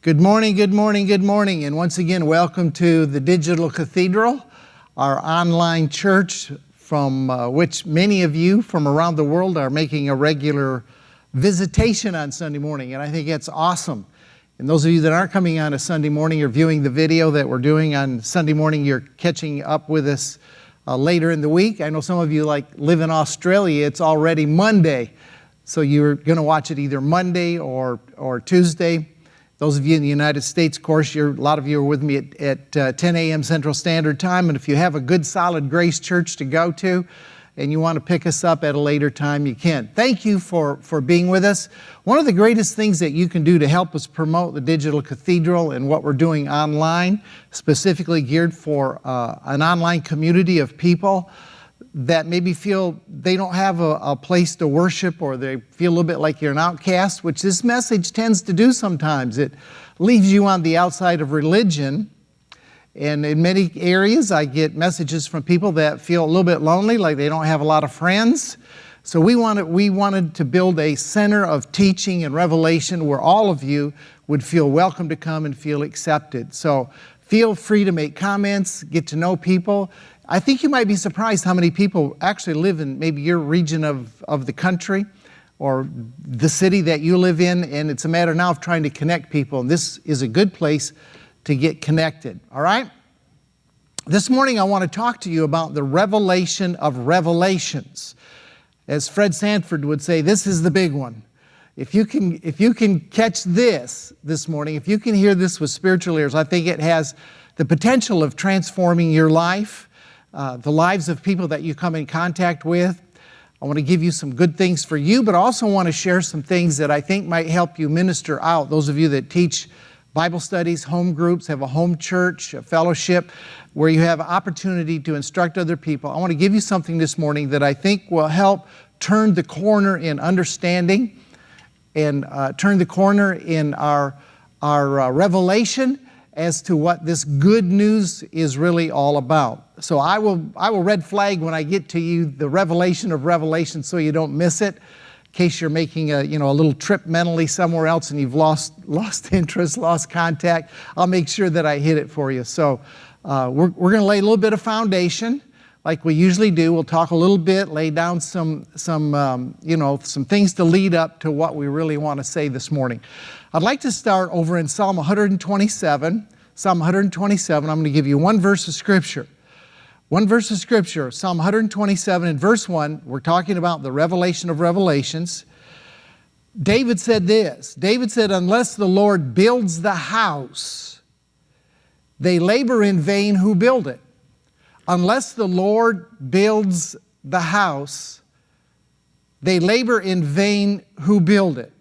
Good morning, good morning, good morning, and once again, welcome to the Digital Cathedral, our online church from which many of you from around the world are making a regular visitation on Sunday morning, and I think it's awesome. And those of you that aren't coming on a Sunday morning or viewing the video that we're doing on Sunday morning, you're catching up with us later in the week. I know some of you live in Australia, it's already Monday, so you're going to watch it either Monday or Tuesday. Those of you in the United States, of course, a lot of you are with me at 10 a.m. Central Standard Time. And if you have a good, solid Grace Church to go to and you want to pick us up at a later time, you can. Thank you for being with us. One of the greatest things that you can do to help us promote the Digital Cathedral and what we're doing online, specifically geared for an online community of people that maybe feel they don't have a place to worship, or they feel a little bit like you're an outcast, which this message tends to do sometimes. It leaves you on the outside of religion. And in many areas, I get messages from people that feel a little bit lonely, like they don't have a lot of friends. So we wanted to build a center of teaching and revelation where all of you would feel welcome to come and feel accepted. So feel free to make comments, get to know people. I think you might be surprised how many people actually live in maybe your region of the country or the city that you live in, and it's a matter now of trying to connect people, and this is a good place to get connected, all right? This morning I want to talk to you about the revelation of revelations. As Fred Sanford would say, this is the big one. If you can catch this morning, if you can hear this with spiritual ears, I think it has the potential of transforming your life, the lives of people that you come in contact with. I want to give you some good things for you, but I also want to share some things that I think might help you minister out. Those of you that teach Bible studies, home groups, have a home church, a fellowship, where you have opportunity to instruct other people. I want to give you something this morning that I think will help turn the corner in understanding and turn the corner in our revelation as to what this good news is really all about. So I will red flag when I get to you the revelation of revelation so you don't miss it. In case you're making a little trip mentally somewhere else and you've lost interest, lost contact, I'll make sure that I hit it for you. So we're going to lay a little bit of foundation like we usually do. We'll talk a little bit, lay down some things to lead up to what we really want to say this morning. I'd like to start over in Psalm 127. Psalm 127, I'm going to give you one verse of Scripture. One verse of Scripture, Psalm 127 and verse 1, we're talking about the revelation of revelations. David said this. David said, unless the Lord builds the house, they labor in vain who build it. Unless the Lord builds the house, they labor in vain who build it.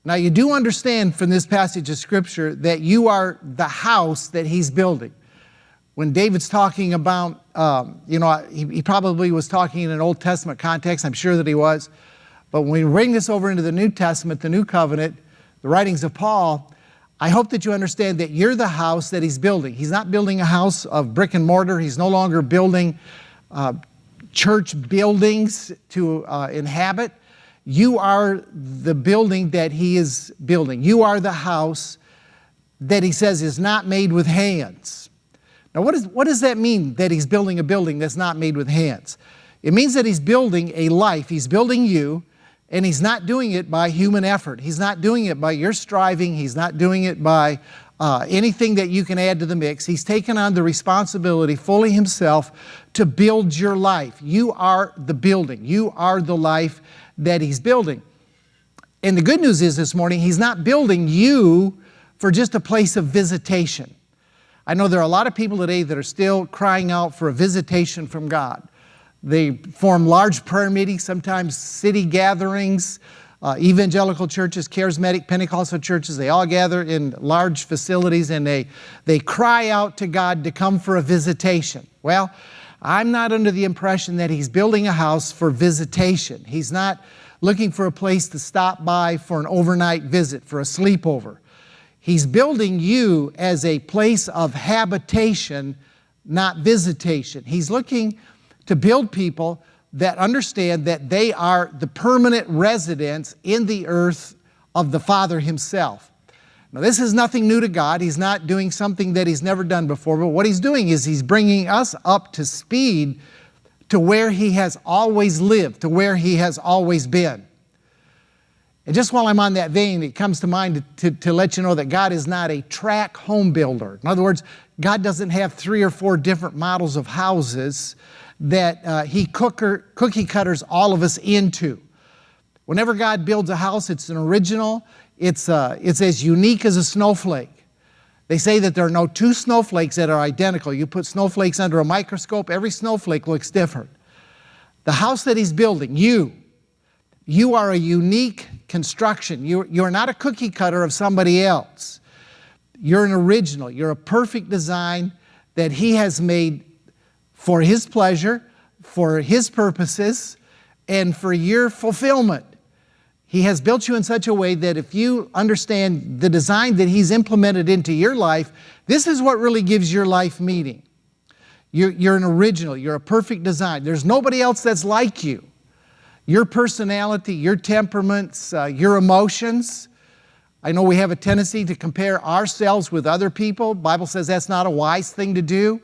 Now you do understand from this passage of Scripture that you are the house that He's building. When David's talking about, he probably was talking in an Old Testament context, I'm sure that he was. But when we bring this over into the New Testament, the New Covenant, the writings of Paul, I hope that you understand that you're the house that he's building. He's not building a house of brick and mortar. He's no longer building church buildings to inhabit. You are the building that he is building. You are the house that he says is not made with hands. Now, what does that mean, that he's building a building that's not made with hands? It means that he's building a life. He's building you, and he's not doing it by human effort. He's not doing it by your striving. He's not doing it by anything that you can add to the mix. He's taken on the responsibility fully himself to build your life. You are the building. You are the life that he's building. And the good news is this morning, he's not building you for just a place of visitation. I know there are a lot of people today that are still crying out for a visitation from God. They form large prayer meetings, sometimes city gatherings, evangelical churches, charismatic Pentecostal churches. They all gather in large facilities and they cry out to God to come for a visitation. Well, I'm not under the impression that he's building a house for visitation. He's not looking for a place to stop by for an overnight visit, for a sleepover. He's building you as a place of habitation, not visitation. He's looking to build people that understand that they are the permanent residents in the earth of the Father himself. Now, this is nothing new to God. He's not doing something that He's never done before, but what He's doing is He's bringing us up to speed to where He has always lived, to where He has always been. And just while I'm on that vein, it comes to mind to let you know that God is not a track home builder. In other words, God doesn't have 3 or 4 different models of houses that He cookie cutters all of us into. Whenever God builds a house, it's an original. It's as unique as a snowflake. They say that there are no 2 snowflakes that are identical. You put snowflakes under a microscope, every snowflake looks different. The house that He's building, you are a unique construction. You're not a cookie cutter of somebody else. You're an original. You're a perfect design that He has made for His pleasure, for His purposes, and for your fulfillment. He has built you in such a way that if you understand the design that He's implemented into your life, this is what really gives your life meaning. You're an original. You're a perfect design. There's nobody else that's like you. Your personality, your temperaments, your emotions. I know we have a tendency to compare ourselves with other people. The Bible says that's not a wise thing to do.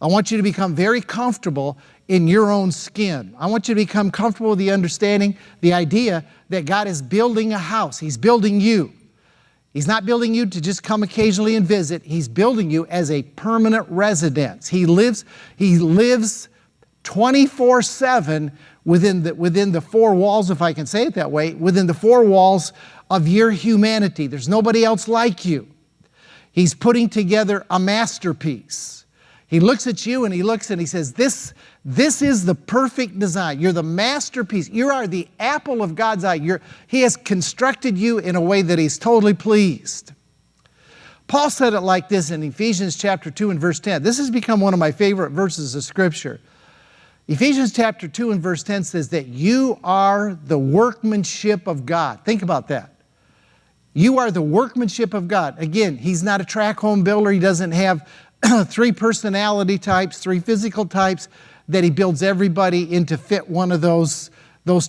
I want you to become very comfortable in your own skin. I want you to become comfortable with the understanding, the idea that God is building a house. He's building you. He's not building you to just come occasionally and visit. He's building you as a permanent residence. He lives 24/7 within the 4 walls, if I can say it that way, within the 4 walls of your humanity. There's nobody else like you. He's putting together a masterpiece. He looks at you and He looks and He says, this is the perfect design. You're the masterpiece. You are the apple of God's eye. He has constructed you in a way that He's totally pleased. Paul said it like this in Ephesians chapter 2 and verse 10. This has become one of my favorite verses of Scripture. Ephesians chapter 2 and verse 10 says that you are the workmanship of God. Think about that. You are the workmanship of God. Again, He's not a track home builder. He doesn't have 3 personality types, 3 physical types that He builds everybody into fit one of those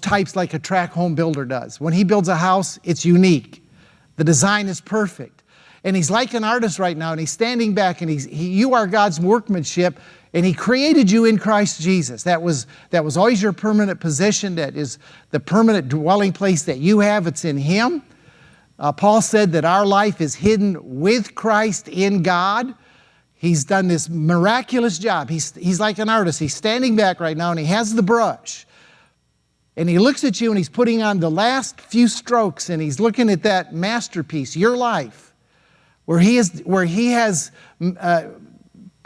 types like a track home builder does. When He builds a house, it's unique. The design is perfect. And He's like an artist right now, and He's standing back, and you are God's workmanship, and He created you in Christ Jesus. That was always your permanent position. That is the permanent dwelling place that you have. It's in Him. Paul said that our life is hidden with Christ in God. He's done this miraculous job. He's like an artist. He's standing back right now and He has the brush. And He looks at you and He's putting on the last few strokes and He's looking at that masterpiece, your life, where He has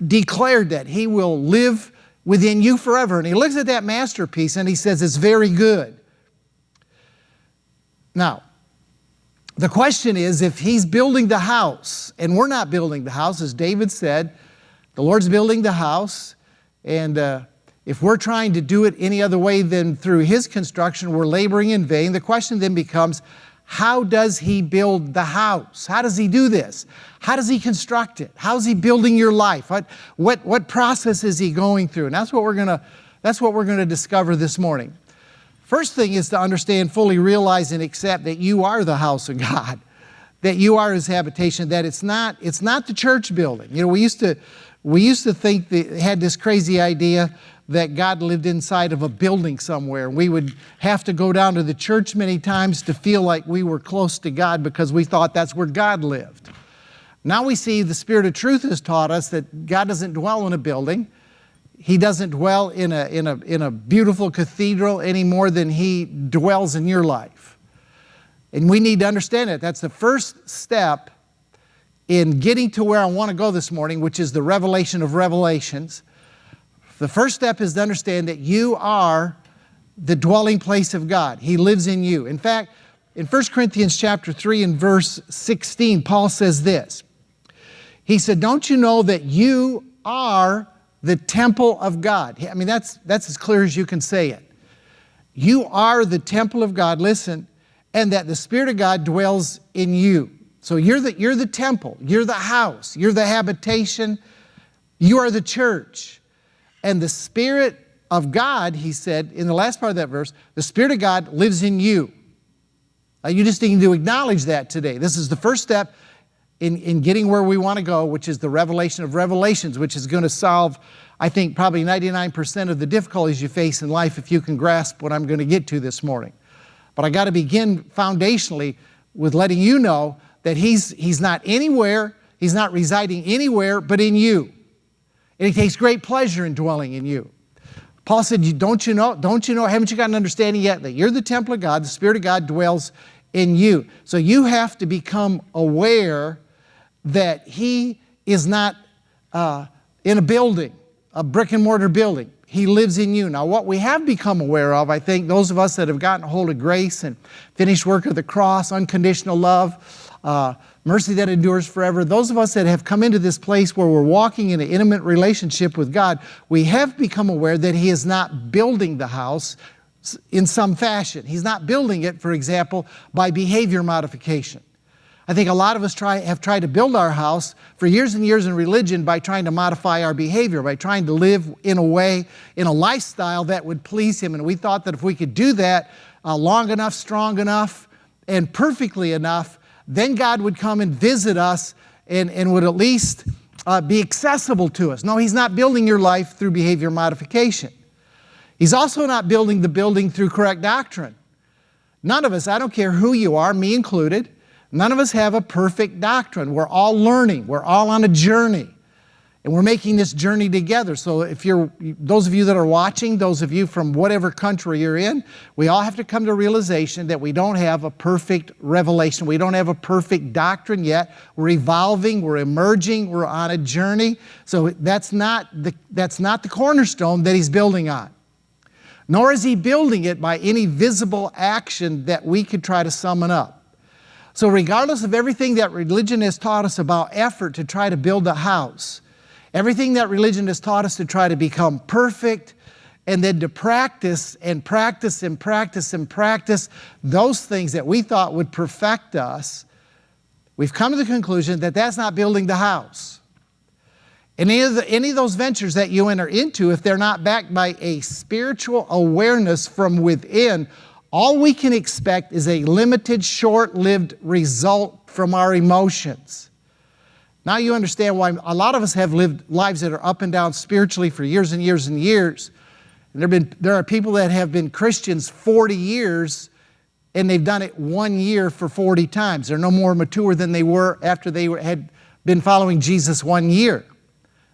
declared that He will live within you forever. And He looks at that masterpiece and He says, it's very good. Now, the question is, if He's building the house, and we're not building the house, as David said, the Lord's building the house, and if we're trying to do it any other way than through His construction, we're laboring in vain. The question then becomes, how does He build the house? How does He do this? How does He construct it? How is He building your life? What process is He going through? And that's what we're going to discover this morning. First thing is to understand, fully realize, and accept that you are the house of God, that you are His habitation, that it's not the church building. You know, we used to think that had this crazy idea that God lived inside of a building somewhere. We would have to go down to the church many times to feel like we were close to God because we thought that's where God lived. Now we see the Spirit of truth has taught us that God doesn't dwell in a building. He doesn't dwell in a beautiful cathedral any more than He dwells in your life. And we need to understand it. That's the first step in getting to where I want to go this morning, which is the revelation of revelations. The first step is to understand that you are the dwelling place of God. He lives in you. In fact, in 1 Corinthians chapter 3 and verse 16, Paul says this. He said, don't you know that you are the temple of God? I mean, that's as clear as you can say it. You are the temple of God, listen, and that the Spirit of God dwells in you. So you're the temple, you're the house, you're the habitation, you are the church. And the Spirit of God, he said in the last part of that verse, the Spirit of God lives in you. You just need to acknowledge that today. This is the first step in getting where we want to go, which is the revelation of revelations, which is going to solve, I think, probably 99% of the difficulties you face in life if you can grasp what I'm going to get to this morning. But I got to begin foundationally with letting you know that He's not anywhere, He's not residing anywhere but in you. And He takes great pleasure in dwelling in you. Paul said, don't you know, haven't you got an understanding yet that you're the temple of God, the Spirit of God dwells in you. So you have to become aware that He is not in a building, a brick and mortar building. He lives in you. Now, what we have become aware of, I think, those of us that have gotten a hold of grace and finished work of the cross, unconditional love, mercy that endures forever, those of us that have come into this place where we're walking in an intimate relationship with God, we have become aware that He is not building the house in some fashion. He's not building it, for example, by behavior modification. I think a lot of us have tried to build our house for years and years in religion by trying to modify our behavior, by trying to live in a way, in a lifestyle that would please Him. And we thought that if we could do that long enough, strong enough, and perfectly enough, then God would come and visit us and would at least be accessible to us. No, He's not building your life through behavior modification. He's also not building the building through correct doctrine. None of us, I don't care who you are, me included, none of us have a perfect doctrine. We're all learning. We're all on a journey. And we're making this journey together. So those of you that are watching, those of you from whatever country you're in, we all have to come to a realization that we don't have a perfect revelation. We don't have a perfect doctrine yet. We're evolving, we're emerging, we're on a journey. So that's not the cornerstone that He's building on. Nor is He building it by any visible action that we could try to summon up. So regardless of everything that religion has taught us about effort to try to build a house, everything that religion has taught us to try to become perfect, and then to practice and practice and practice and practice those things that we thought would perfect us, we've come to the conclusion that that's not building the house. And any of those ventures that you enter into, if they're not backed by a spiritual awareness from within, all we can expect is a limited, short-lived result from our emotions. Now you understand why a lot of us have lived lives that are up and down spiritually for years and years and years. And there are people that have been Christians 40 years, and they've done it 1 year for 40 times. They're no more mature than they were after they had been following Jesus 1 year.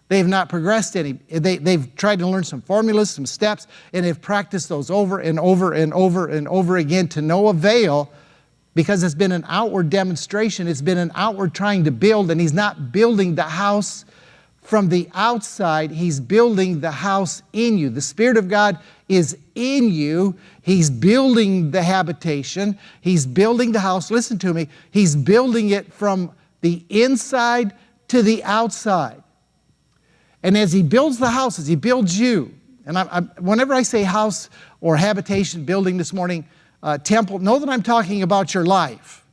They've not progressed any. They've tried to learn some formulas, some steps, and they've practiced those over and over and over and over again to no avail, because it's been an outward demonstration. It's been an outward trying to build, and He's not building the house from the outside. He's building the house in you. The Spirit of God is in you. He's building the habitation. He's building the house. Listen to me. He's building it from the inside to the outside. And as He builds the house, as He builds you, and whenever I say house or habitation, building this morning, temple, know that I'm talking about your life.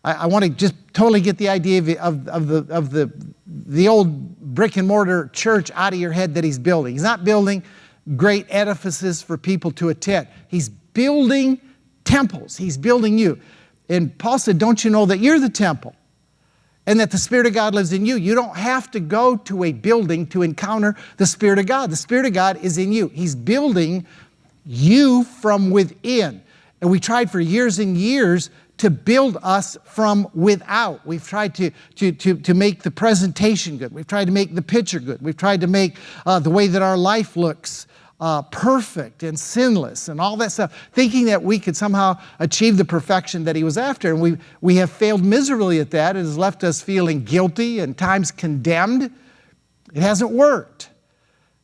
I want to just totally get the idea of the old brick and mortar church out of your head that He's building. He's not building great edifices for people to attend. He's building temples. He's building you. And Paul said, don't you know that you're the temple and that the Spirit of God lives in you? You don't have to go to a building to encounter the Spirit of God. The Spirit of God is in you. He's building you from within. And we tried for years and years to build us from without. We've tried to make the presentation good. We've tried to make the picture good. We've tried to make the way that our life looks perfect and sinless and all that stuff, thinking that we could somehow achieve the perfection that He was after. And we have failed miserably at that. It has left us feeling guilty and times condemned. It hasn't worked.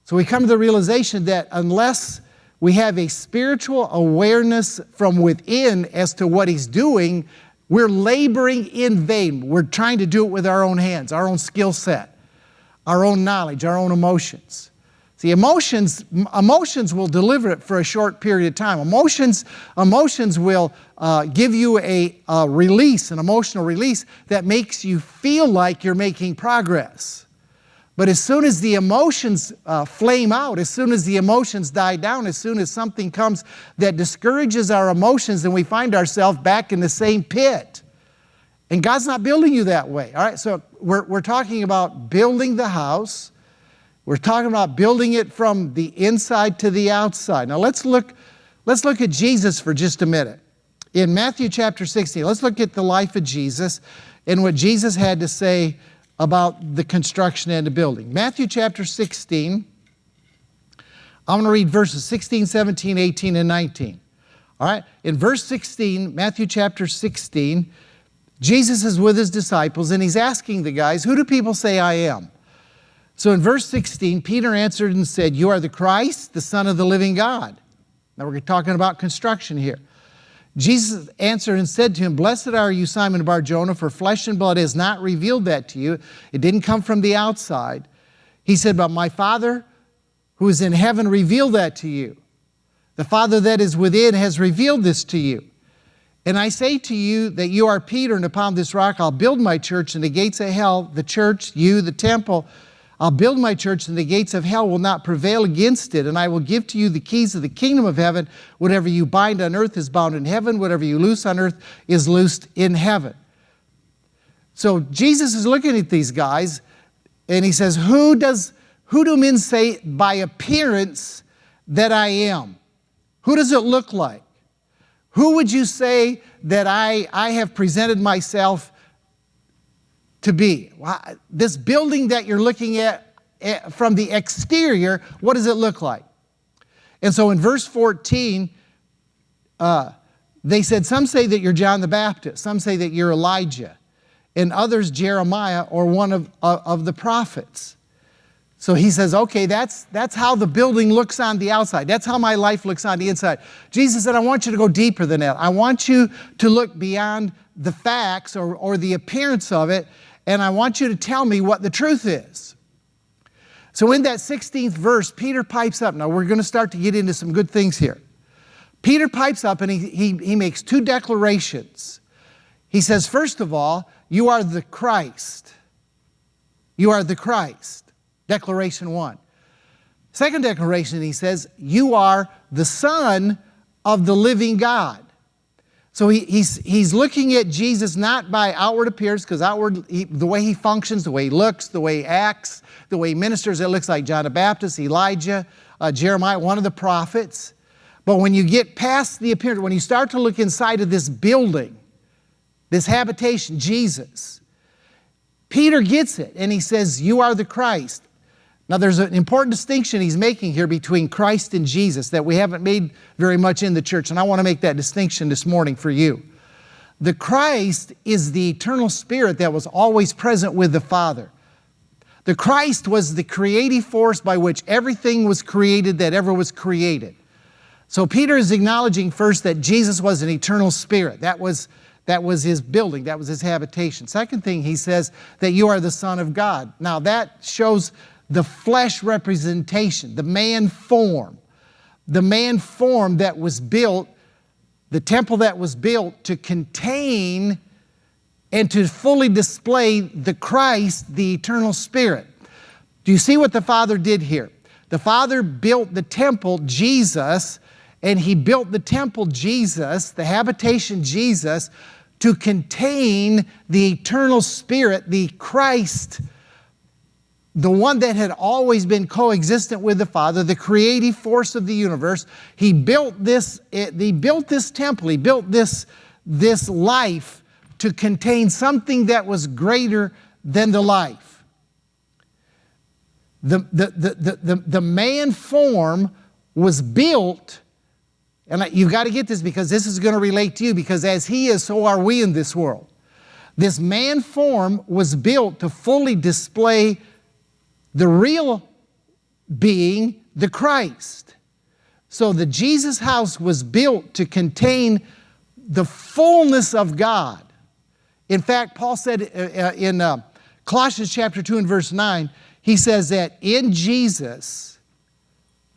So we come to the realization that unless we have a spiritual awareness from within as to what He's doing, we're laboring in vain. We're trying to do it with our own hands, our own skill set, our own knowledge, our own emotions. See, emotions will deliver it for a short period of time. Emotions will give you a release, an emotional release that makes you feel like you're making progress. But as soon as the emotions flame out, as soon as the emotions die down, as soon as something comes that discourages our emotions, then we find ourselves back in the same pit. And God's not building you that way. All right, so we're talking about building the house. We're talking about building it from the inside to the outside. Now let's look at Jesus for just a minute. In Matthew chapter 16, let's look at the life of Jesus and what Jesus had to say about the construction and the building. Matthew chapter 16, I'm going to read verses 16, 17, 18, and 19. All right, in verse 16, Matthew chapter 16, Jesus is with his disciples and he's asking the guys, who do people say I am? So in verse 16, Peter answered and said, you are the Christ, the Son of the living God. Now we're talking about construction here. Jesus answered and said to him, blessed are you, Simon Bar-Jonah, for flesh and blood has not revealed that to you. It didn't come from the outside. He said, but my Father who is in heaven revealed that to you. The Father that is within has revealed this to you. And I say to you that you are Peter, and upon this rock I'll build my church, and the gates of hell, the church, you, the temple, I'll build my church, and the gates of hell will not prevail against it. And I will give to you the keys of the kingdom of heaven. Whatever you bind on earth is bound in heaven. Whatever you loose on earth is loosed in heaven. So Jesus is looking at these guys, and he says, who do men say by appearance that I am? Who does it look like? Who would you say that I have presented myself to be? This building that you're looking at from the exterior, what does it look like? And so in verse 14, they said, some say that you're John the Baptist, some say that you're Elijah, and others Jeremiah or one of the prophets. So he says, okay, that's how the building looks on the outside. That's how my life looks on the inside. Jesus said, I want you to go deeper than that. I want you to look beyond the facts or the appearance of it, and I want you to tell me what the truth is. So in that 16th verse, Peter pipes up. Now we're going to start to get into some good things here. Peter pipes up and he makes two declarations. He says, first of all, you are the Christ. You are the Christ. Declaration 1. Second declaration, he says, you are the Son of the living God. So he's looking at Jesus not by outward appearance, because the way he functions, the way he looks, the way he acts, the way he ministers, it looks like John the Baptist, Elijah, Jeremiah, one of the prophets. But when you get past the appearance, when you start to look inside of this building, this habitation, Jesus, Peter gets it and he says, you are the Christ. Now there's an important distinction he's making here between Christ and Jesus that we haven't made very much in the church, and I want to make that distinction this morning for you. The Christ is the eternal Spirit that was always present with the Father. The Christ was the creative force by which everything was created that ever was created. So Peter is acknowledging first that Jesus was an eternal Spirit. That was his building, that was his habitation. Second thing, he says that you are the Son of God. Now that shows the flesh representation, the man form that was built, the temple that was built to contain and to fully display the Christ, the eternal Spirit. Do you see what the Father did here? The Father built the temple, Jesus, and he built the temple, Jesus, the habitation, Jesus, to contain the eternal Spirit, the Christ, the one that had always been coexistent with the Father, the creative force of the universe. He built this temple, he built this life to contain something that was greater than the life. The man form was built, and you've got to get this because this is going to relate to you, because as he is, so are we in this world. This man form was built to fully display the real being, the Christ. So the Jesus house was built to contain the fullness of God. In fact, Paul said in Colossians chapter 2 and verse 9, he says that in Jesus,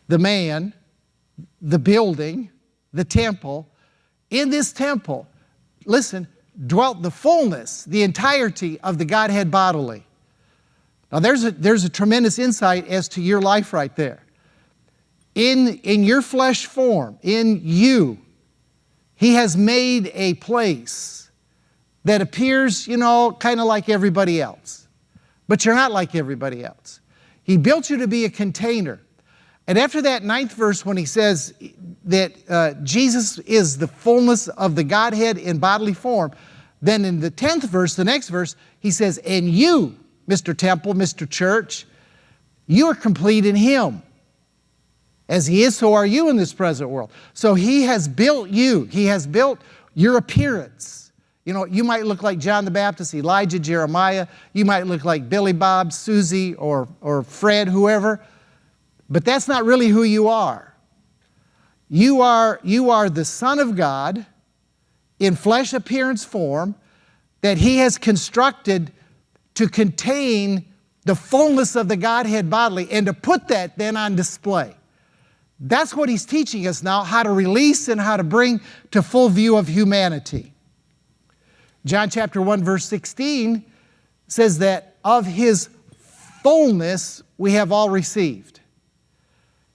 the man, the building, the temple, in this temple, listen, dwelt the fullness, the entirety of the Godhead bodily. Now there's a tremendous insight as to your life right there. In your flesh form, in you, he has made a place that appears, kind of like everybody else. But you're not like everybody else. He built you to be a container. And after that 9th verse, when he says that Jesus is the fullness of the Godhead in bodily form, then in the 10th verse, the next verse, he says, and you, Mr. Temple, Mr. Church, you are complete in Him. As He is, so are you in this present world. So He has built you. He has built your appearance. You might look like John the Baptist, Elijah, Jeremiah. You might look like Billy Bob, Susie, or Fred, whoever. But that's not really who you are. You are the Son of God in flesh appearance form that He has constructed to contain the fullness of the Godhead bodily and to put that then on display. That's what He's teaching us now, how to release and how to bring to full view of humanity. John chapter 1 verse 16 says that of His fullness we have all received.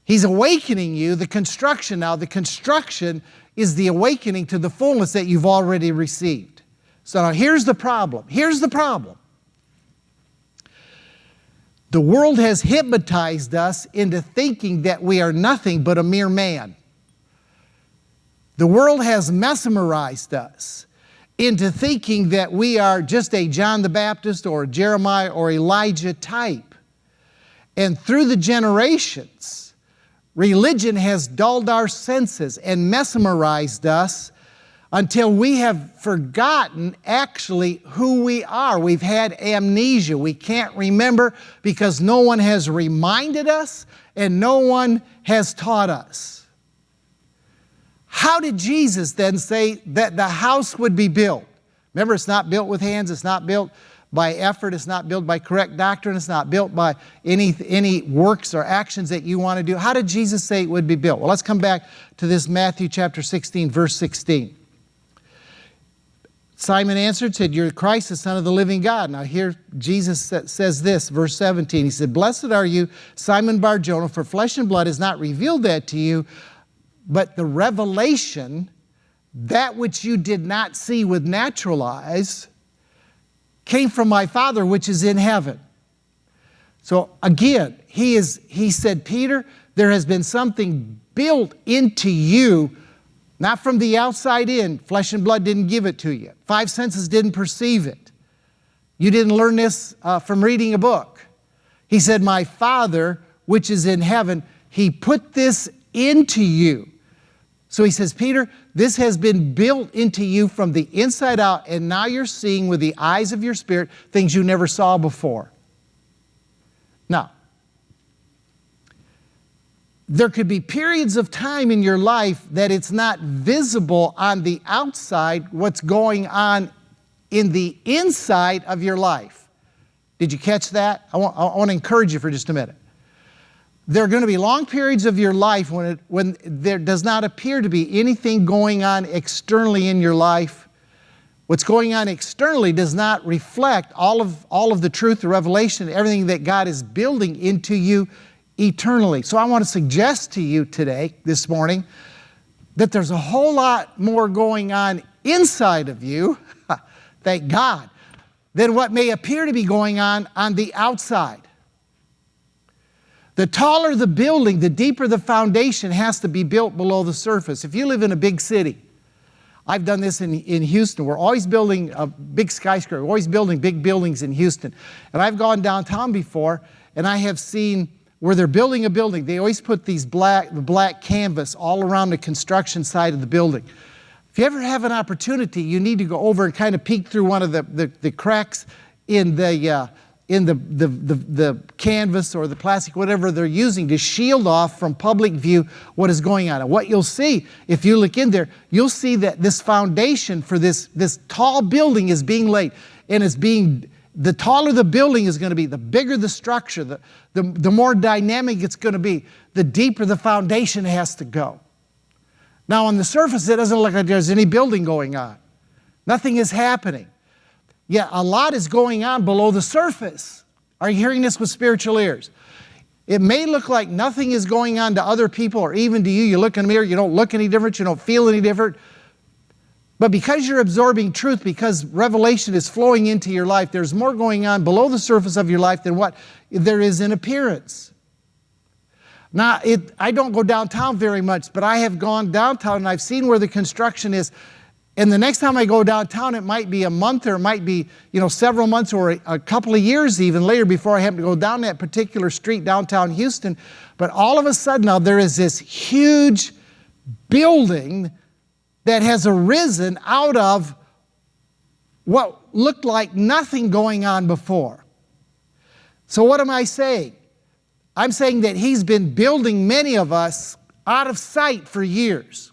He's awakening you, the construction now. The construction is the awakening to the fullness that you've already received. So now here's the problem. Here's the problem. The world has hypnotized us into thinking that we are nothing but a mere man. The world has mesmerized us into thinking that we are just a John the Baptist or a Jeremiah or Elijah type. And through the generations, religion has dulled our senses and mesmerized us until we have forgotten actually who we are. We've had amnesia. We can't remember because no one has reminded us and no one has taught us. How did Jesus then say that the house would be built? Remember, it's not built with hands. It's not built by effort. It's not built by correct doctrine. It's not built by any works or actions that you want to do. How did Jesus say it would be built? Well, let's come back to this Matthew chapter 16, verse 16. Simon answered, said, "You're Christ, the Son of the living God." Now here Jesus says this, verse 17. He said, "Blessed are you, Simon Bar-Jonah, for flesh and blood has not revealed that to you, but the revelation, that which you did not see with natural eyes, came from my Father which is in heaven." So again, he said, Peter, there has been something built into you, not from the outside in. Flesh and blood didn't give it to you. 5 senses didn't perceive it. You didn't learn this from reading a book. He said, my Father which is in heaven, He put this into you. So he says, Peter, this has been built into you from the inside out, and now you're seeing with the eyes of your spirit things you never saw before. Now, there could be periods of time in your life that it's not visible on the outside what's going on in the inside of your life. Did you catch that? I want to encourage you for just a minute. There are going to be long periods of your life when there does not appear to be anything going on externally in your life. What's going on externally does not reflect all of the truth, the revelation, everything that God is building into you eternally. So I want to suggest to you today, this morning, that there's a whole lot more going on inside of you, thank God, than what may appear to be going on the outside. The taller the building, the deeper the foundation has to be built below the surface. If you live in a big city, I've done this in Houston. We're always building a big skyscraper. We're always building big buildings in Houston. And I've gone downtown before, and I have seen where they're building a building, they always put the black canvas all around the construction side of the building. If you ever have an opportunity, you need to go over and kind of peek through one of the cracks in the canvas or the plastic, whatever they're using to shield off from public view what is going on. And what you'll see, if you look in there, you'll see that this foundation for this tall building is being laid. And the taller the building is going to be, the bigger the structure, the more dynamic it's going to be, the deeper the foundation has to go. Now on the surface, it doesn't look like there's any building going on. Nothing is happening. Yeah, a lot is going on below the surface. Are you hearing this with spiritual ears? It may look like nothing is going on to other people or even to you. You look in the mirror, you don't look any different, you don't feel any different. But because you're absorbing truth, because revelation is flowing into your life, there's more going on below the surface of your life than what there is in appearance. Now, I don't go downtown very much, but I have gone downtown and I've seen where the construction is. And the next time I go downtown, it might be a month or it might be, several months or a couple of years even later before I happen to go down that particular street downtown Houston. But all of a sudden now there is this huge building that has arisen out of what looked like nothing going on before. So what am I saying? I'm saying that he's been building many of us out of sight for years.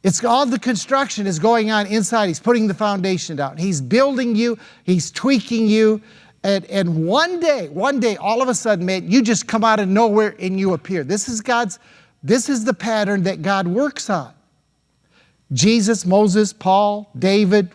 It's all the construction is going on inside. He's putting the foundation down. He's building you. He's tweaking you. And one day, all of a sudden, man, you just come out of nowhere and you appear. This is the pattern that God works on. Jesus, Moses, Paul, David,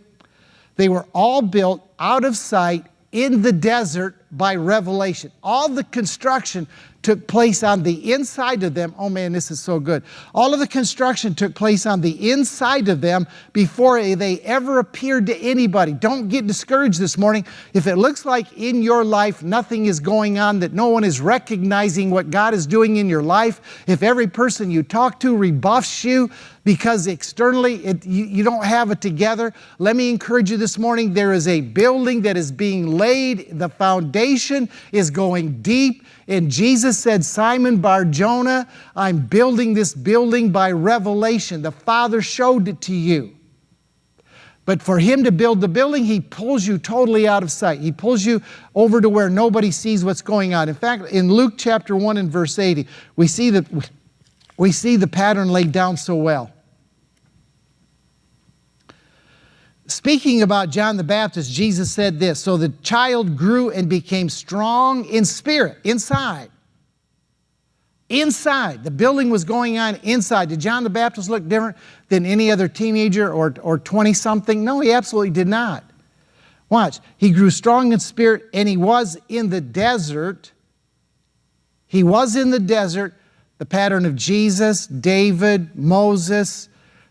they were all built out of sight in the desert by revelation. All the construction took place on the inside of them. Oh man, this is so good. All of the construction took place on the inside of them before they ever appeared to anybody. Don't get discouraged this morning. If it looks like in your life nothing is going on, that no one is recognizing what God is doing in your life, if every person you talk to rebuffs you because externally you don't have it together, let me encourage you this morning, there is a building that is being laid. The foundation is going deep. And Jesus said, Simon Bar-Jonah, I'm building this building by revelation. The Father showed it to you. But for him to build the building, he pulls you totally out of sight. He pulls you over to where nobody sees what's going on. In fact, in Luke chapter 1 and verse 80, we see the pattern laid down so well. Speaking about John the Baptist, Jesus said this, so the child grew and became strong in spirit, inside. Inside. The building was going on inside. Did John the Baptist look different than any other teenager or 20-something? No, he absolutely did not. Watch. He grew strong in spirit and he was in the desert. He was in the desert, the pattern of Jesus, David, Moses,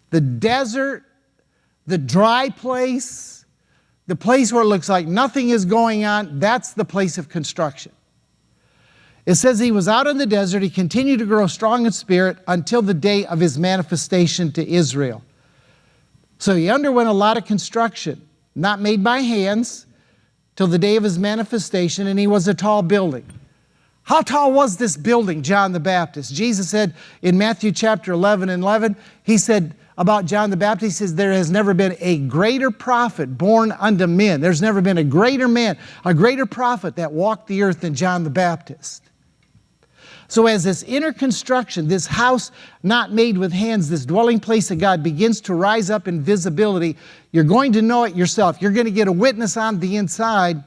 the desert, the dry place, the place where it looks like nothing is going on, that's the place of construction. It says he was out in the desert. He continued to grow strong in spirit until the day of his manifestation to Israel. So he underwent a lot of construction, not made by hands, till the day of his manifestation, and he was a tall building. How tall was this building, John the Baptist? Jesus said in Matthew chapter 11:11, he said about John the Baptist, he says, there has never been a greater prophet born unto men. There's never been a greater man, a greater prophet that walked the earth than John the Baptist. So as this inner construction, this house not made with hands, this dwelling place of God begins to rise up in visibility, you're going to know it yourself. You're going to get a witness on the inside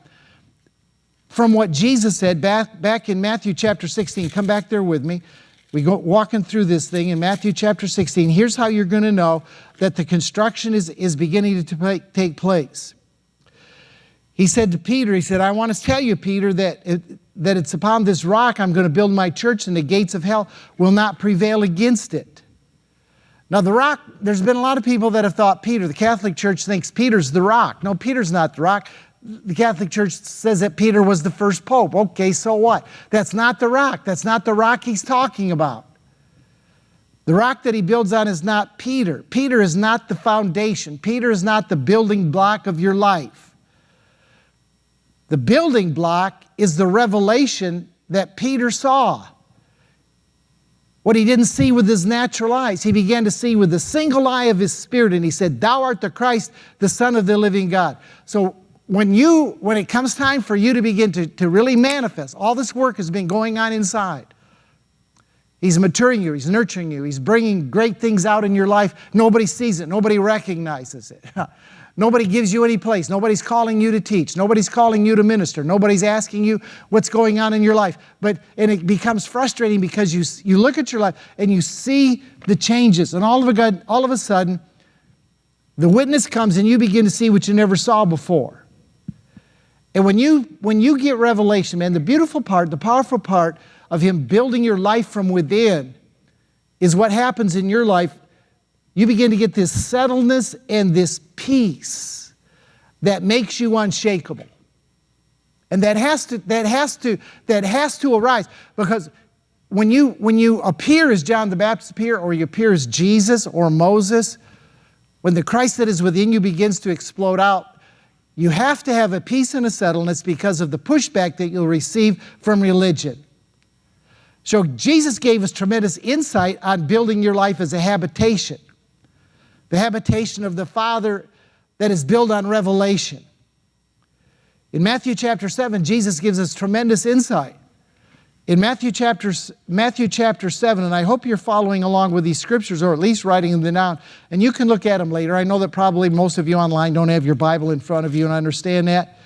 from what Jesus said back in Matthew chapter 16. Come back there with me. We go walking through this thing in Matthew chapter 16. Here's how you're going to know that the construction is beginning to take place. He said to Peter, he said, I want to tell you, Peter, that it's upon this rock I'm going to build my church, and the gates of hell will not prevail against it. Now the rock, there's been a lot of people that have thought Peter, the Catholic Church thinks Peter's the rock. No, Peter's not the rock. The Catholic Church says that Peter was the first pope. Okay, so what? That's not the rock. That's not the rock he's talking about. The rock that he builds on is not Peter. Peter is not the foundation. Peter is not the building block of your life. The building block is the revelation that Peter saw. What he didn't see with his natural eyes, he began to see with the single eye of his spirit, and he said, Thou art the Christ, the Son of the living God. So when it comes time for you to begin to really manifest, all this work has been going on inside. He's maturing you. He's nurturing you. He's bringing great things out in your life. Nobody sees it. Nobody recognizes it. Nobody gives you any place. Nobody's calling you to teach. Nobody's calling you to minister. Nobody's asking you what's going on in your life. And it becomes frustrating because you look at your life and you see the changes. And all of a sudden, the witness comes and you begin to see what you never saw before. And when you get revelation, man, the beautiful part, the powerful part of Him building your life from within is what happens in your life You begin to get this settledness and this peace that makes you unshakable. And that has to arise, because when you appear as John the Baptist appeared, or you appear as Jesus or Moses, when the Christ that is within you begins to explode out, you have to have a peace and a settledness because of the pushback that you'll receive from religion. So Jesus gave us tremendous insight on building your life as a habitation. The habitation of the Father that is built on revelation. In Matthew chapter 7, Jesus gives us tremendous insight. In Matthew chapter 7, and I hope you're following along with these scriptures, or at least writing them down, and you can look at them later. I know that probably most of you online don't have your Bible in front of you, and I understand that.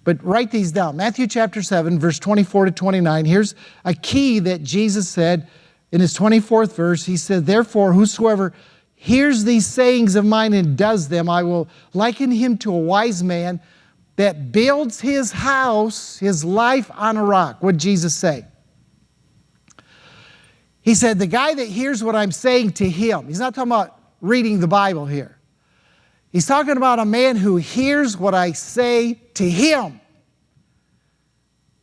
But write these down. Matthew chapter 7, verse 24 to 29. Here's a key that Jesus said in his 24th verse. He said, "Therefore, whosoever hears these sayings of mine and does them, I will liken him to a wise man that builds his house, his life, on a rock." What did Jesus say? He said, the guy that hears what I'm saying to him, he's not talking about reading the Bible here. He's talking about a man who hears what I say to him.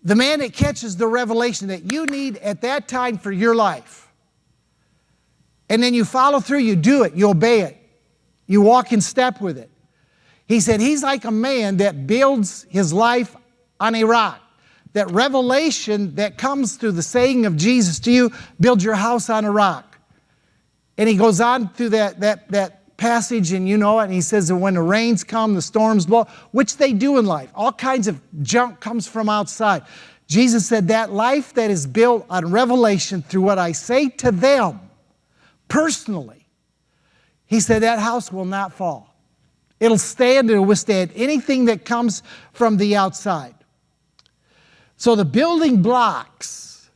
The man that catches the revelation that you need at that time for your life. And then you follow through, you do it, you obey it. You walk in step with it. He said he's like a man that builds his life on a rock. That revelation that comes through the saying of Jesus to you, build your house on a rock. And he goes on through that passage, and you know it, and he says that when the rains come, the storms blow, which they do in life. All kinds of junk comes from outside. Jesus said that life that is built on revelation through what I say to them, personally, he said that house will not fall. It'll stand, it'll withstand anything that comes from the outside. So the building blocks,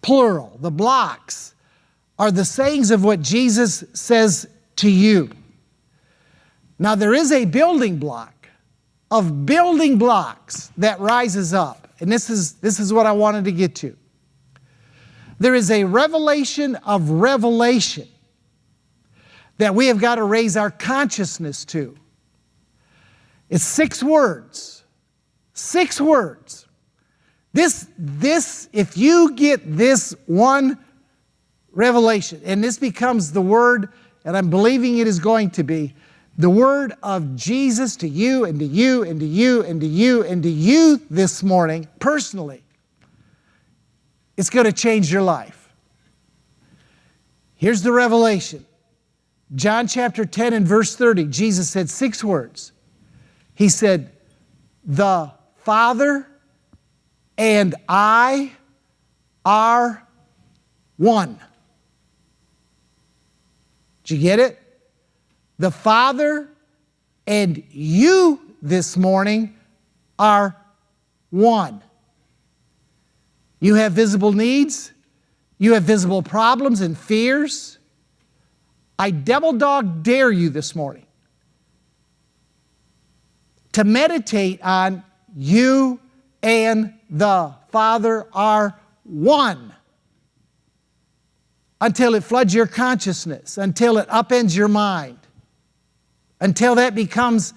plural, the blocks, are the sayings of what Jesus says to you. Now there is a building block of building blocks that rises up. And this is what I wanted to get to. There is a revelation of revelation that we have got to raise our consciousness to. It's 6 words. 6 words. This, if you get this one revelation, and this becomes the word, and I'm believing it is going to be, the word of Jesus to you and to you and to you and to you and to you this morning, personally, it's going to change your life. Here's the revelation. John chapter 10 and verse 30, Jesus said 6 words. He said, "The Father and I are one." Did you get it? The Father and you this morning are one. You have visible needs. You have visible problems and fears. I devil dog dare you this morning to meditate on you and the Father are one, until it floods your consciousness, until it upends your mind, until that becomes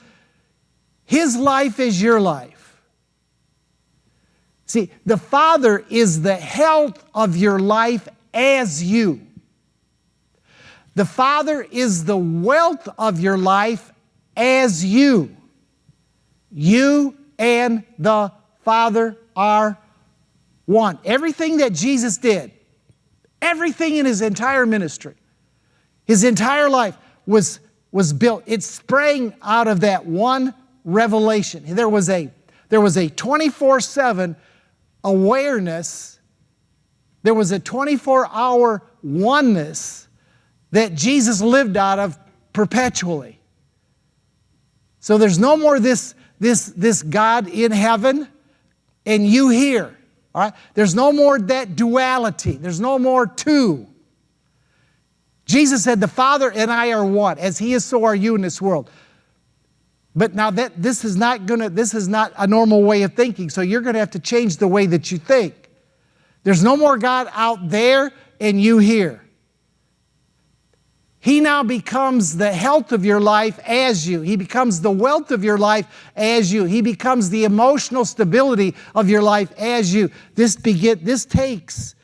His life is your life. See, the Father is the health of your life as you. The Father is the wealth of your life as you. You and the Father are one. Everything that Jesus did, everything in His entire ministry, His entire life was built. It sprang out of that one revelation. There was a 24/7 awareness. There was a 24-hour oneness that Jesus lived out of perpetually. So there's no more this God in heaven and you here. All right? There's no more that duality. There's no more two. Jesus said, "The Father and I are one. As He is, so are you in this world." But now this is not a normal way of thinking, so you're going to have to change the way that you think. There's no more God out there and you here. He now becomes the health of your life as you. He becomes the wealth of your life as you. He becomes the emotional stability of your life as you. This takes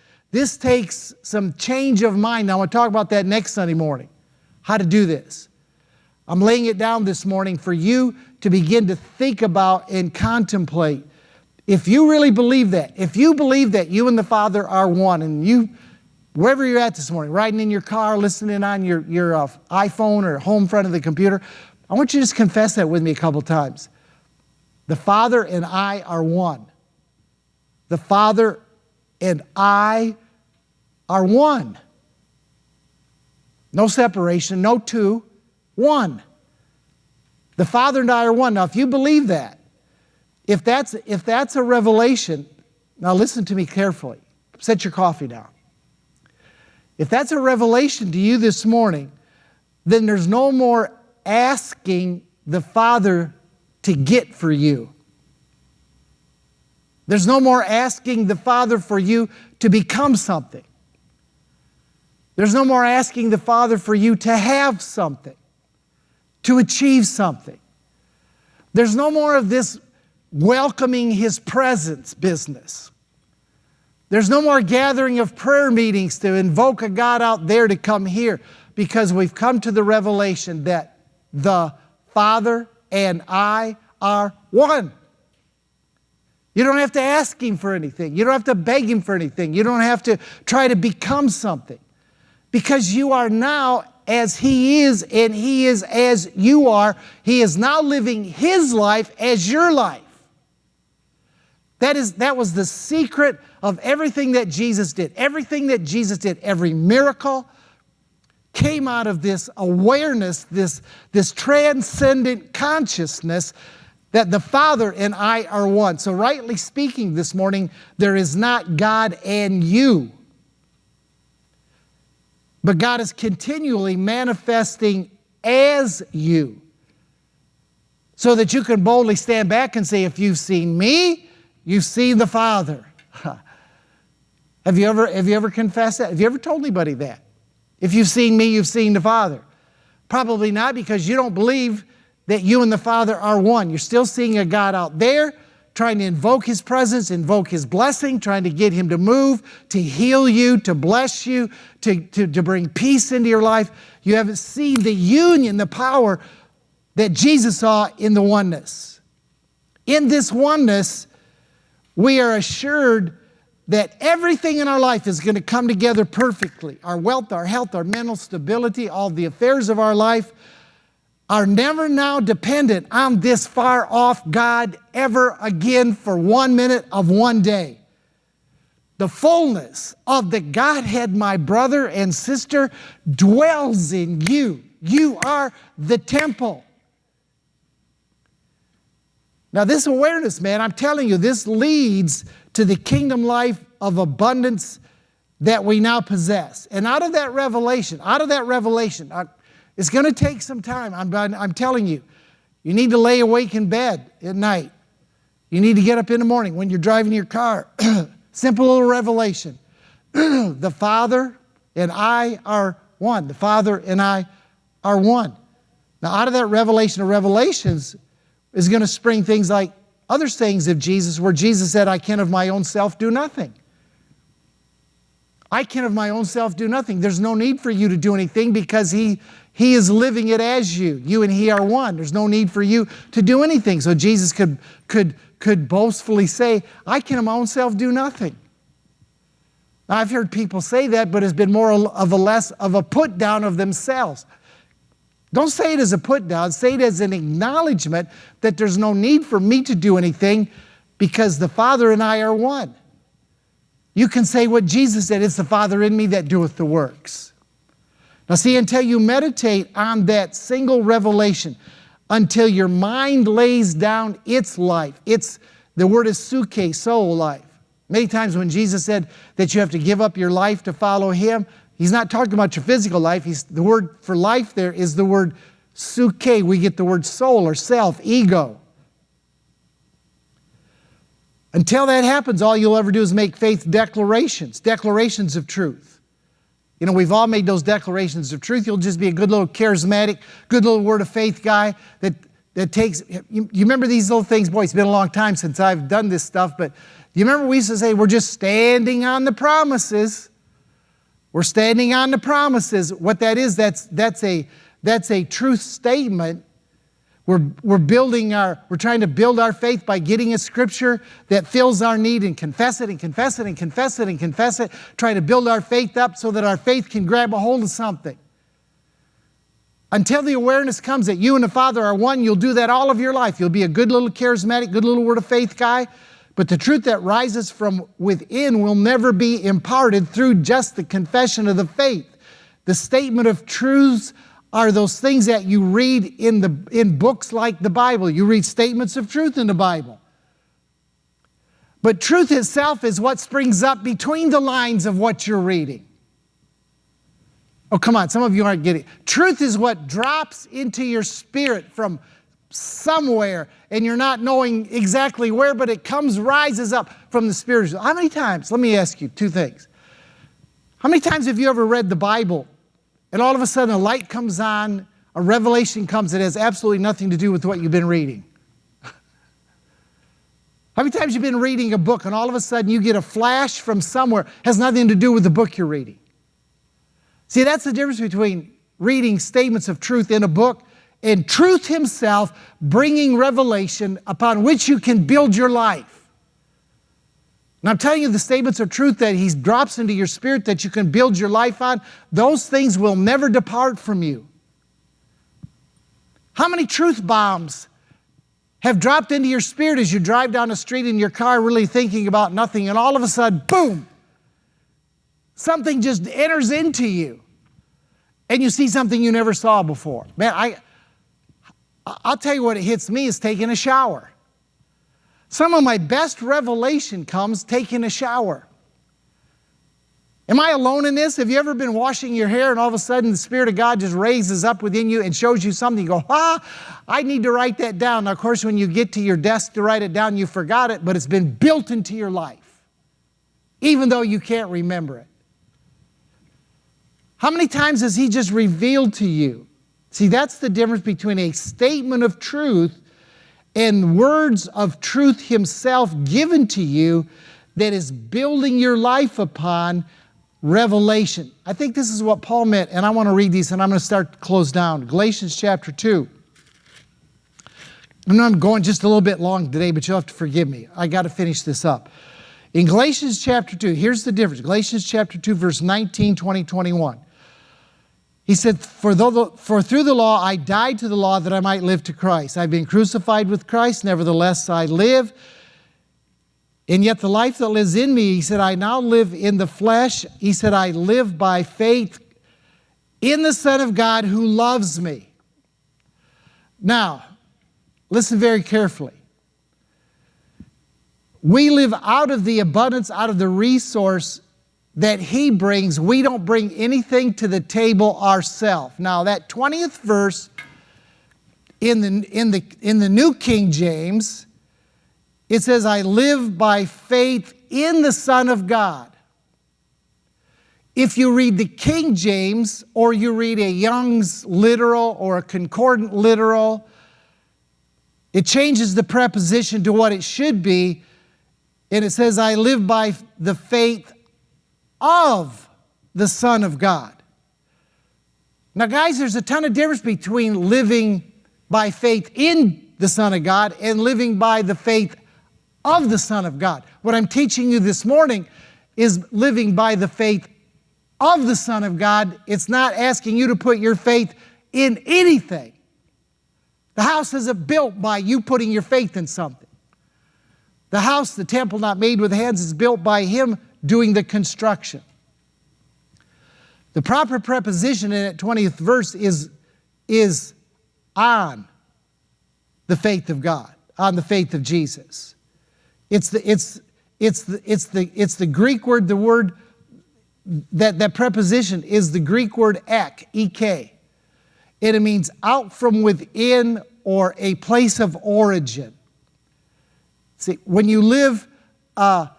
some change of mind. Now, I want to talk about that next Sunday morning, how to do this. I'm laying it down this morning for you to begin to think about and contemplate. If you really believe that, if you believe that you and the Father are one, and you, wherever you're at this morning, riding in your car, listening on your iPhone or home front of the computer, I want you to just confess that with me a couple times. The Father and I are one. The Father and I are one. No separation, no two, one. The Father and I are one. Now, if you believe that, if that's a revelation, now listen to me carefully. Set your coffee down. If that's a revelation to you this morning, then there's no more asking the Father to get for you. There's no more asking the Father for you to become something. There's no more asking the Father for you to have something, to achieve something. There's no more of this welcoming His presence business. There's no more gathering of prayer meetings to invoke a God out there to come here, because we've come to the revelation that the Father and I are one. You don't have to ask Him for anything. You don't have to beg Him for anything. You don't have to try to become something, because you are now as He is and He is as you are. He is now living His life as your life. That was the secret of everything that Jesus did. Everything that Jesus did, every miracle came out of this awareness, this transcendent consciousness that the Father and I are one. So rightly speaking this morning, there is not God and you, but God is continually manifesting as you, so that you can boldly stand back and say, if you've seen me, you've seen the Father. Have you ever confessed that? Have you ever told anybody that? If you've seen me, you've seen the Father. Probably not, because you don't believe that you and the Father are one. You're still seeing a God out there, trying to invoke His presence, invoke His blessing, trying to get Him to move, to heal you, to bless you, to bring peace into your life. You haven't seen the union, the power that Jesus saw in the oneness. In this oneness, we are assured that everything in our life is going to come together perfectly. Our wealth, our health, our mental stability, all the affairs of our life are never now dependent on this far off God ever again for 1 minute of one day. The fullness of the Godhead, my brother and sister, dwells in you. You are the temple. Now this awareness, man, I'm telling you, this leads to the kingdom life of abundance that we now possess. And out of that revelation, it's going to take some time. I'm telling you, you need to lay awake in bed at night. You need to get up in the morning when you're driving your car. Simple little revelation. The Father and I are one. The Father and I are one. Now out of that revelation of revelations is going to spring things like other sayings of Jesus, where Jesus said, I can of my own self do nothing. I can of my own self do nothing. There's no need for you to do anything, because He is living it as you. You and He are one. There's no need for you to do anything. So Jesus could boastfully say, I can of my own self do nothing. Now, I've heard people say that, but it's been more of a less of a put down of themselves. Don't say it as a put down. Say it as an acknowledgement that there's no need for me to do anything, because the Father and I are one. You can say what Jesus said, it's the Father in me that doeth the works. Now see, until you meditate on that single revelation, until your mind lays down its life, the word is suke, soul life. Many times when Jesus said that you have to give up your life to follow Him, He's not talking about your physical life. The word for life there is the word suke. We get the word soul or self, ego. Until that happens, all you'll ever do is make faith declarations of truth. You know, we've all made those declarations of truth. You'll just be a good little charismatic, good little word of faith guy that takes, you remember these little things? Boy, it's been a long time since I've done this stuff, but you remember we used to say, we're just standing on the promises. We're standing on the promises. What that is, that's a truth statement. We're trying to build our faith by getting a scripture that fills our need and confess it and confess it and confess it and confess it. Try to build our faith up so that our faith can grab a hold of something. Until the awareness comes that you and the Father are one, you'll do that all of your life. You'll be a good little charismatic, good little word of faith guy. But the truth that rises from within will never be imparted through just the confession of the faith. The statement of truths are those things that you read in books like the Bible. You read statements of truth in the Bible. But truth itself is what springs up between the lines of what you're reading. Oh, come on, some of you aren't getting it. Truth is what drops into your spirit from somewhere, and you're not knowing exactly where, but it rises up from the spiritual. How many times, let me ask you two things. How many times have you ever read the Bible and all of a sudden a light comes on, a revelation comes that has absolutely nothing to do with what you've been reading? How many times have you been reading a book and all of a sudden you get a flash from somewhere, has nothing to do with the book you're reading? See, that's the difference between reading statements of truth in a book and truth himself bringing revelation upon which you can build your life. And I'm telling you, the statements of truth that he drops into your spirit that you can build your life on, those things will never depart from you. How many truth bombs have dropped into your spirit as you drive down the street in your car really thinking about nothing, and all of a sudden, boom, something just enters into you and you see something you never saw before. Man, I'll tell you what it hits me is taking a shower. Some of my best revelation comes taking a shower. Am I alone in this? Have you ever been washing your hair and all of a sudden the Spirit of God just raises up within you and shows you something? You go, I need to write that down. Now, of course, when you get to your desk to write it down, you forgot it, but it's been built into your life, even though you can't remember it. How many times has he just revealed to you? See, that's the difference between a statement of truth and words of truth himself given to you that is building your life upon revelation. I think this is what Paul meant, and I want to read these, and I'm going to start to close down. Galatians chapter 2. I know I'm going just a little bit long today, but you'll have to forgive me. I got to finish this up. In Galatians chapter 2, here's the difference. Galatians chapter 2, verse 19, 20, 21. He said, for through the law I died to the law that I might live to Christ. I've been crucified with Christ, nevertheless I live. And yet the life that lives in me, he said, I now live in the flesh. He said, I live by faith in the Son of God who loves me. Now, listen very carefully. We live out of the abundance, out of the resource that he brings. We don't bring anything to the table ourselves. Now that 20th verse in the New King James, it says, I live by faith in the Son of God. If you read the King James, or you read a Young's literal or a concordant literal, it changes the preposition to what it should be, and it says, I live by the faith of the Son of God. Now guys, there's a ton of difference between living by faith in the Son of God and living by the faith of the Son of God. What I'm teaching you this morning is living by the faith of the Son of God. It's not asking you to put your faith in anything. The house isn't built by you putting your faith in something. The house, the temple not made with hands, is built by him doing the construction. The proper preposition in that 20th verse is on the faith of God, on the faith of Jesus. It's the Greek word, the word, that preposition is the Greek word ek, and it means out from within or a place of origin. See, when you live by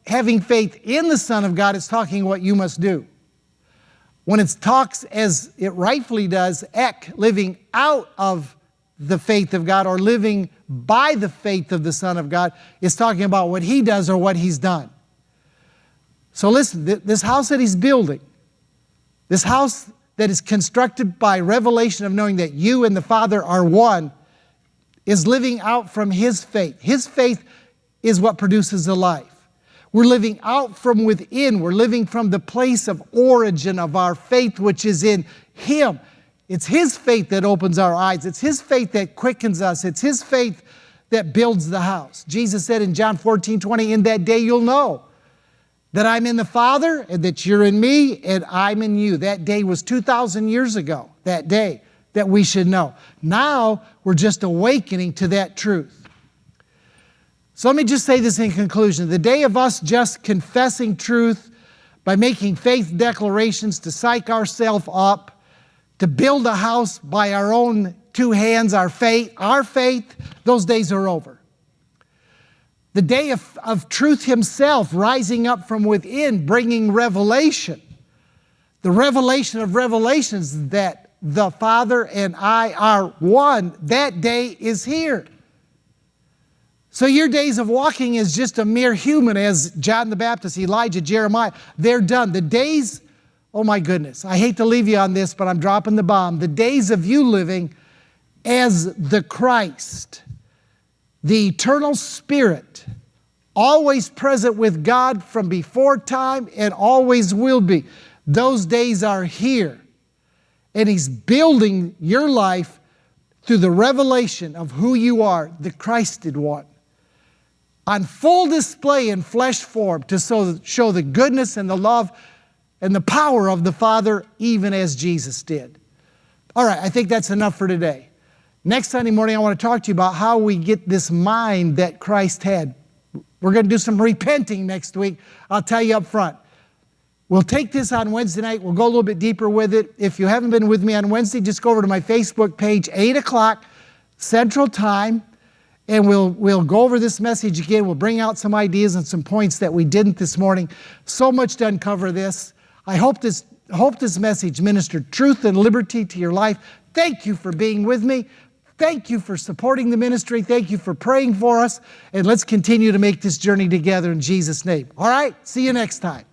having faith in the Son of God, it's talking what you must do. When it talks, as it rightfully does, living out of the faith of God or living by the faith of the Son of God, it's talking about what He does or what He's done. So listen, this house that He's building, this house that is constructed by revelation of knowing that you and the Father are one, is living out from His faith. His faith is what produces the life. We're living out from within. We're living from the place of origin of our faith, which is in Him. It's His faith that opens our eyes. It's His faith that quickens us. It's His faith that builds the house. Jesus said in John 14:20, in that day you'll know that I'm in the Father and that you're in me and I'm in you. That day was 2,000 years ago, that day that we should know. Now we're just awakening to that truth. So let me just say this in conclusion. The day of us just confessing truth by making faith declarations to psych ourselves up, to build a house by our own two hands, our faith, those days are over. The day of truth Himself rising up from within, bringing revelation. The revelation of revelations that the Father and I are one, that day is here. So your days of walking as just a mere human, as John the Baptist, Elijah, Jeremiah, they're done. The days, oh my goodness, I hate to leave you on this, but I'm dropping the bomb. The days of you living as the Christ, the eternal Spirit, always present with God from before time and always will be. Those days are here. And He's building your life through the revelation of who you are, the Christed one, on full display in flesh form to show the goodness and the love and the power of the Father, even as Jesus did. All right, I think that's enough for today. Next Sunday morning, I want to talk to you about how we get this mind that Christ had. We're going to do some repenting next week. I'll tell you up front. We'll take this on Wednesday night. We'll go a little bit deeper with it. If you haven't been with me on Wednesday, just go over to my Facebook page, 8 o'clock Central Time, and we'll go over this message again. We'll bring out some ideas and some points that we didn't this morning. So much to uncover this. I hope this message ministered truth and liberty to your life. Thank you for being with me. Thank you for supporting the ministry. Thank you for praying for us. And let's continue to make this journey together in Jesus' name. All right, see you next time.